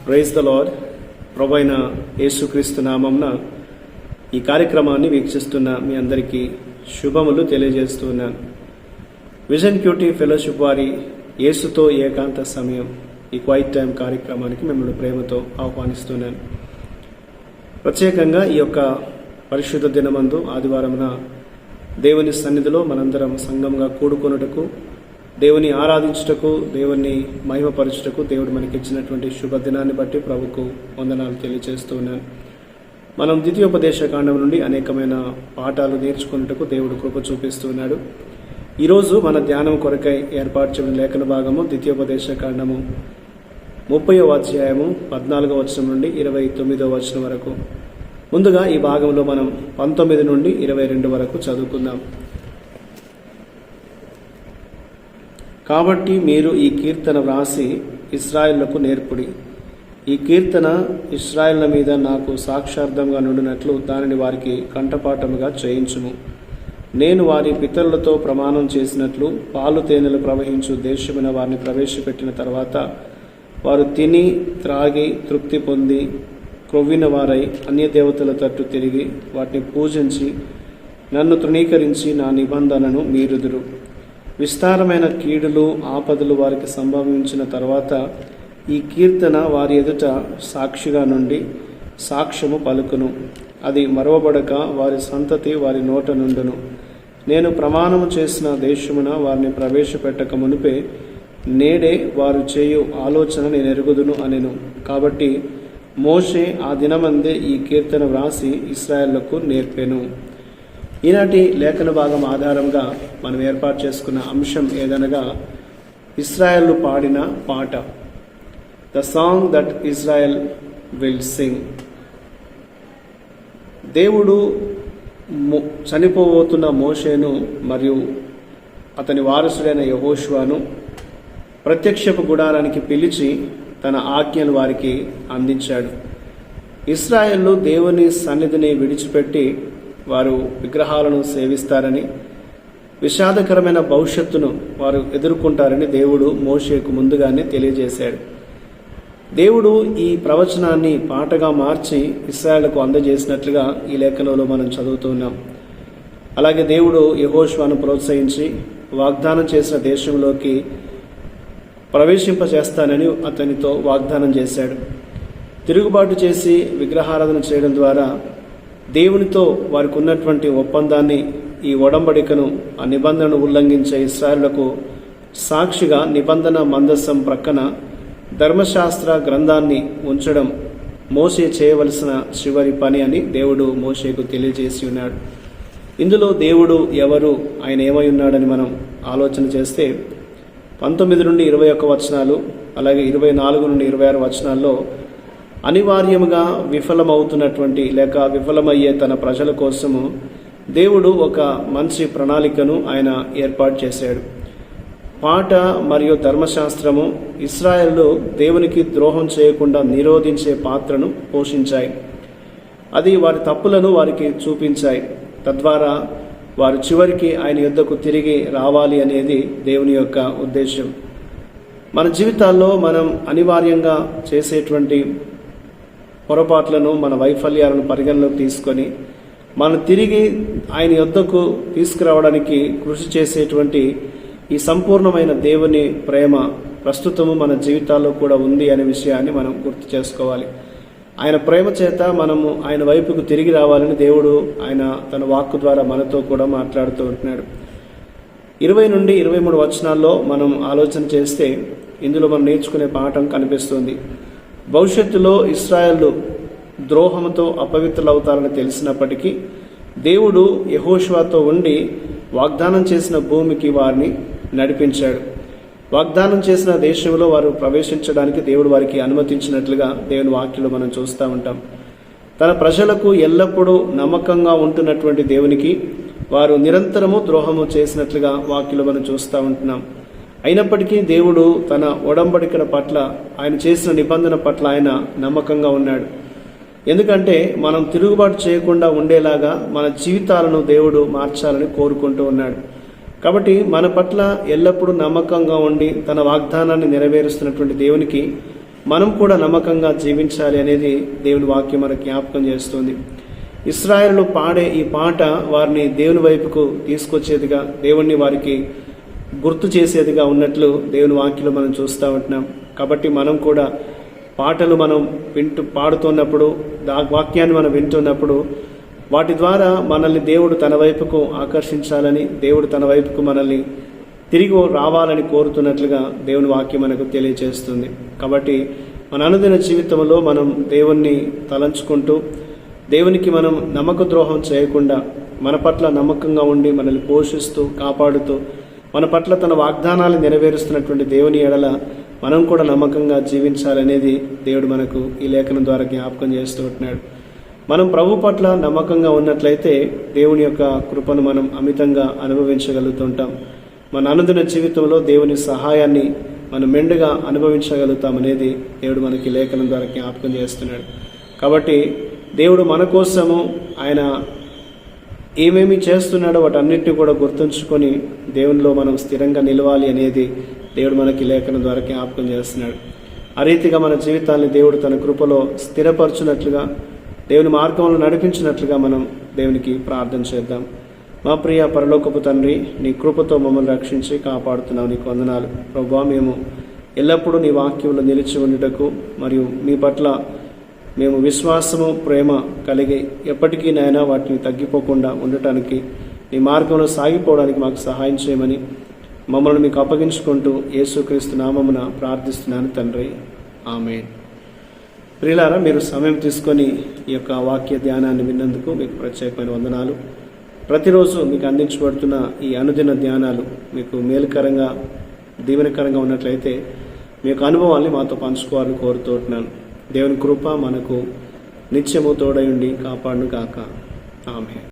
Praise the lord. ప్రభు అయిన యేసుక్రీస్తు నామమున ఈ కార్యక్రమాన్ని వీక్షిస్తున్న మీ అందరికీ శుభములు తెలియజేస్తున్నాను. విజన్ క్యూటీ ఫెలోషిప్ వారి యేసుతో ఏకాంత సమయం ఈ క్వైట్ టైం కార్యక్రమానికి మిమ్మల్ని ప్రేమతో ఆహ్వానిస్తున్నాను. ప్రత్యేకంగా ఈ యొక్క పరిశుద్ధ దినమందు ఆదివారమున దేవుని సన్నిధిలో మనందరం సంఘంగా కూడుకొనుటకు, దేవుని ఆరాధించుటకు, దేవుని మహిమపరచుటకు దేవుడు మనకి ఇచ్చినటువంటి శుభదినాన్ని బట్టి ప్రభుకు వందనాలు తెలియజేస్తూ ఉన్నాను. మనం ద్వితీయోపదేశ కాండం నుండి అనేకమైన పాఠాలు నేర్చుకున్నటకు దేవుడు కృప చూపిస్తూ ఉన్నాడు. ఈరోజు మన ధ్యానం కొరకై ఏర్పాటు చేయడం లేఖన భాగము ద్వితీయోపదేశ కాండము 30వ అధ్యాయము 14వ వచనం నుండి 29వ వచనం వరకు. ముందుగా ఈ భాగంలో మనం 19 నుండి 22 వరకు చదువుకుందాం. కాబట్టి మీరు ఈ కీర్తన వ్రాసి ఇశ్రాయేలుకు నేర్పుడి. ఈ కీర్తన ఇశ్రాయేళ్ల మీద నాకు సాక్షార్థంగా నుండినట్లు దానిని వారికి కంఠపాఠముగా చేయించుము. నేను వారి పితరులతో ప్రమాణం చేసినట్లు పాలు తేనెలు ప్రవహించు దేశమున వారిని ప్రవేశపెట్టిన తర్వాత వారు తిని త్రాగి తృప్తి పొంది క్రొవ్విన వారై అన్య దేవతల తట్టు తిరిగి వాటిని పూజించి నన్ను తృణీకరించి నా నిబంధనను మీరుదురు. విస్తారమైన కీడులు ఆపదలు వారికి సంభవించిన తర్వాత ఈ కీర్తన వారి ఎదుట సాక్షిగా నుండి సాక్ష్యము పలుకును. అది మరవబడక వారి సంతతి వారి నోట నుండును. నేను ప్రమాణము చేసిన దేశమున వారిని ప్రవేశపెట్టక మునిపే నేడే వారు చేయు ఆలోచన నేను ఎరుగుదును అనెను. కాబట్టి మోషే ఆ దినమందే ఈ కీర్తన వ్రాసి ఇశ్రాయేలుకు నేర్పెను. ఈనాటి లేఖన భాగం ఆధారంగా మనం ఏర్పాటు చేసుకున్న అంశం ఏదనగా ఇశ్రాయేలు పాడిన పాట, the song that Israel will sing. దేవుడు చనిపోబోతున్న మోషేను మరియు అతని వారసుడైన యెహోషువను ప్రత్యక్షపు గుడారానికి పిలిచి తన ఆజ్ఞలు వారికి అందించాడు. ఇశ్రాయేలు దేవుని సన్నిధిని విడిచిపెట్టి వారు విగ్రహాలను సేవిస్తారని, విషాదకరమైన భవిష్యత్తును వారు ఎదుర్కొంటారని దేవుడు మోషేకు ముందుగానే తెలియజేశాడు. దేవుడు ఈ ప్రవచనాన్ని పాటగా మార్చి ఇశ్రాయేలుకు అందజేసినట్లుగా ఈ లేఖనంలో మనం చదువుతున్నాం. అలాగే దేవుడు యెహోషువను ప్రోత్సహించి వాగ్దానం చేసిన దేశంలోకి ప్రవేశింపచేస్తానని అతనితో వాగ్దానం చేశాడు. తిరుగుబాటు చేసి విగ్రహారాధన చేయడం ద్వారా దేవునితో వారికి ఉన్నటువంటి ఒప్పందాన్ని, ఈ ఒడంబడికను, ఆ నిబంధనను ఉల్లంఘించే ఇశ్రాయేలుకు సాక్షిగా నిబంధన మందసం ప్రక్కన ధర్మశాస్త్ర గ్రంథాన్ని ఉంచడం మోషే చేయవలసిన చివరి పని అని దేవుడు మోషేకు తెలియజేసి ఉన్నాడు. ఇందులో దేవుడు ఎవరు, ఆయన ఏమై ఉన్నాడని మనం ఆలోచన చేస్తే 19 నుండి 21 వచనాలు, అలాగే 24 నుండి 26 వచనాల్లో అనివార్యముగా విఫలమవుతున్నటువంటి లేక విఫలమయ్యే తన ప్రజల కోసము దేవుడు ఒక మంచి ప్రణాళికను ఆయన ఏర్పాటు చేశాడు. పాట మరియు ధర్మశాస్త్రము ఇశ్రాయేలు దేవునికి ద్రోహం చేయకుండా నిరోధించే పాత్రను పోషించాయి. అది వారి తప్పులను వారికి చూపించాయి. తద్వారా వారు చివరికి ఆయన యొద్దకు తిరిగి రావాలి అనేది దేవుని యొక్క ఉద్దేశం. మన జీవితాల్లో మనం అనివార్యంగా చేసేటువంటి పొరపాట్లను, మన వైఫల్యాలను పరిగణలోకి తీసుకొని మనం తిరిగి ఆయన యొద్దకు తీసుకురావడానికి కృషి చేసేటువంటి ఈ సంపూర్ణమైన దేవుని ప్రేమ ప్రస్తుతము మన జీవితాల్లో కూడా ఉంది అనే విషయాన్ని మనం గుర్తు చేసుకోవాలి. ఆయన ప్రేమ చేత మనము ఆయన వైపుకు తిరిగి రావాలని దేవుడు ఆయన తన వాక్కు ద్వారా మనతో కూడా మాట్లాడుతూ ఉంటున్నాడు. 20 నుండి 23 వచనాల్లో మనం ఆలోచన చేస్తే ఇందులో మనం నేర్చుకునే పాఠం కనిపిస్తుంది. భవిష్యత్తులో ఇశ్రాయేలు ద్రోహంతో అపవిత్రులవుతారని తెలిసినప్పటికీ దేవుడు యెహోషువతో ఉండి వాగ్దానం చేసిన భూమికి వారిని నడిపించాడు. వాగ్దానం చేసిన దేశంలో వారు ప్రవేశించడానికి దేవుడు వారికి అనుమతించినట్లుగా దేవుని వాక్యంలో మనం చూస్తూ ఉంటాం. తన ప్రజలకు ఎల్లప్పుడూ నమ్మకంగా ఉంటున్నటువంటి దేవునికి వారు నిరంతరము ద్రోహము చేసినట్లుగా వాక్యంలో మనం చూస్తూ ఉంటున్నాం. అయినప్పటికీ దేవుడు తన ఒడంబడికల పట్ల, ఆయన చేసిన నిబంధన పట్ల ఆయన నమ్మకంగా ఉన్నాడు. ఎందుకంటే మనం తిరుగుబాటు చేయకుండా ఉండేలాగా మన జీవితాలను దేవుడు మార్చాలని కోరుకుంటూ ఉన్నాడు. కాబట్టి మన పట్ల ఎల్లప్పుడూ నమ్మకంగా ఉండి తన వాగ్దానాన్ని నెరవేరుస్తున్నటువంటి దేవునికి మనం కూడా నమ్మకంగా జీవించాలి అనేది దేవుని వాక్యం మనకు జ్ఞాపకం చేస్తుంది. ఇశ్రాయేలు పాడే ఈ పాట వారిని దేవుని వైపుకు తీసుకొచ్చేదిగా, దేవుణ్ణి వారికి గుర్తు చేసేదిగా ఉన్నట్లు దేవుని వాక్యంలో మనం చూస్తూ ఉంటున్నాం. కాబట్టి మనం కూడా పాటలు మనం పాడుతున్నప్పుడు, ఆ వాక్యాన్ని మనం వింటున్నప్పుడు వాటి ద్వారా మనల్ని దేవుడు తన వైపుకు ఆకర్షించాలని, దేవుడు తన వైపుకు మనల్ని తిరిగి రావాలని కోరుతున్నట్లుగా దేవుని వాక్యం మనకు తెలియజేస్తుంది. కాబట్టి మన అనుదిన జీవితంలో మనం దేవుణ్ణి తలంచుకుంటూ, దేవునికి మనం నమ్మక ద్రోహం చేయకుండా, మన పట్ల నమ్మకంగా ఉండి మనల్ని పోషిస్తూ కాపాడుతూ మన పట్ల తన వాగ్దానాలు నెరవేరుస్తున్నటువంటి దేవుని ఎడల మనం కూడా నమ్మకంగా జీవించాలనేది దేవుడు మనకు ఈ లేఖనం ద్వారా జ్ఞాపకం చేస్తూ ఉంటున్నాడు. మనం ప్రభు పట్ల నమ్మకంగా ఉన్నట్లయితే దేవుని యొక్క కృపను మనం అమితంగా అనుభవించగలుగుతుంటాం. మన అనుదిన జీవితంలో దేవుని సహాయాన్ని మనం మెండుగా అనుభవించగలుగుతామనేది దేవుడు మనకి లేఖనం ద్వారా జ్ఞాపకం చేస్తున్నాడు. కాబట్టి దేవుడు మన కోసము ఆయన ఏమేమి చేస్తున్నాడో వాటన్నిటిని కూడా గుర్తుంచుకొని దేవునిలో మనం స్థిరంగా నిలవాలి అనేది దేవుడు మనకి లేఖనం ద్వారా జ్ఞాపకం చేస్తున్నాడు. ఆ రీతిగా మన జీవితాన్ని దేవుడు తన కృపలో స్థిరపరచునట్లుగా, దేవుని మార్గంలో నడిపించినట్లుగా మనం దేవునికి ప్రార్థన చేద్దాం. మా ప్రియ పరలోకపు తండ్రి, నీ కృపతో మమ్మల్ని రక్షించి కాపాడుతున్నావు, నీకు వందనాలు ప్రభువా. మేము ఎల్లప్పుడూ నీ వాక్యంలో నిలిచి ఉండుటకు మరియు మీ పట్ల మేము విశ్వాసము ప్రేమ కలిగి ఎప్పటికీ నాయన వాటిని తగ్గిపోకుండా ఉండటానికి, నీ మార్గంలో సాగిపోవడానికి మాకు సహాయం చేయమని మమ్మల్ని మీకు అప్పగించుకుంటూ యేసుక్రీస్తు నామమున ప్రార్థిస్తున్నాను తండ్రి, ఆమేన్. ప్రియులారా, మీరు సమయం తీసుకొని ఈ యొక్క వాక్య ధ్యానాన్ని విన్నందుకు మీకు ప్రత్యేకమైన వందనాలు. ప్రతిరోజు మీకు అందించబడుతున్న ఈ అనుదిన ధ్యానాలు మీకు మేలుకరంగా, దీవెనకరంగా ఉన్నట్లయితే మీ యొక్క అనుభవాల్ని మాతో పంచుకోవాలని కోరుతున్నాను. దేవుని కృప మనకు నిత్యము తోడయుండి కాపాడును గాక. ఆమేన్.